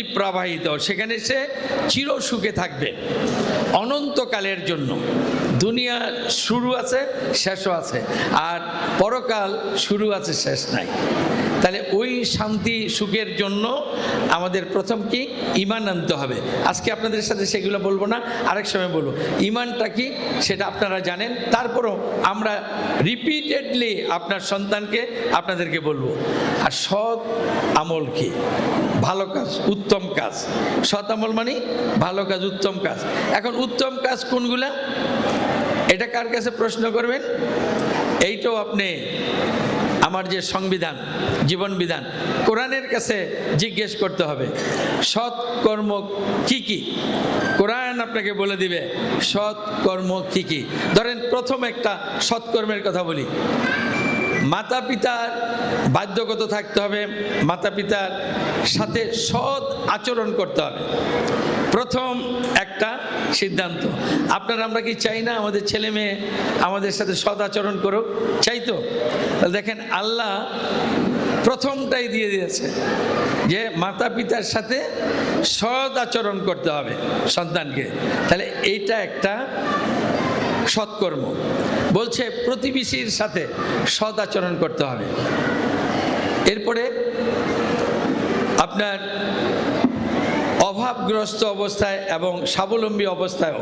প্রবাহিত, সেখানে সে চির সুখে থাকবে অনন্তকালের জন্য। দুনিয়া শুরু আছে, শেষও আছে, আর পরকাল শুরু আছে, শেষ নাই। তাহলে ওই শান্তি সুখের জন্য আমাদের প্রথম কি ঈমান আনতে হবে। আজকে আপনাদের সাথে সেগুলো বলবো না, আরেক সময় বলবো। ঈমানটা কি সেটা আপনারা জানেন, তারপরও আমরা রিপিটেডলি আপনার সন্তানকে আপনাদেরকে বলবো। আর সৎ আমল কি? ভালো কাজ, উত্তম কাজ। সৎ আমল মানে ভালো কাজ, উত্তম কাজ। এখন উত্তম কাজ কোনগুলা, এটা কার কাছে প্রশ্ন করবেন? এইটাও আপনি আমার যে সংবিধান, জীবন বিধান, কোরআনের কাছে জিজ্ঞেস করতে হবে সৎ কর্ম কি কি। কোরআন আপনাকে বলে দিবে সৎ কর্ম কি কি। ধরেন প্রথম একটা সৎকর্মের কথা বলি। মাতা পিতার বাধ্যগত থাকতে হবে, মাতা পিতার সাথে সৎ আচরণ করতে হবে। প্রথম একটা সিদ্ধান্ত। আপনারা আমরা কি চাই না আমাদের ছেলে মেয়ে আমাদের সাথে সৎ আচরণ করুক? চাই তো? দেখেন আল্লাহ প্রথমটাই দিয়ে দিয়েছে যে মাতা পিতার সাথে সৎ আচরণ করতে হবে সন্তানকে। তাহলে এইটা একটা সৎকর্ম। বলছে প্রতিবেশীর সাথে সৎ আচরণ করতে হবে। এরপরে আপনার অভাবগ্রস্ত অবস্থায় এবং স্বাবলম্বী অবস্থায়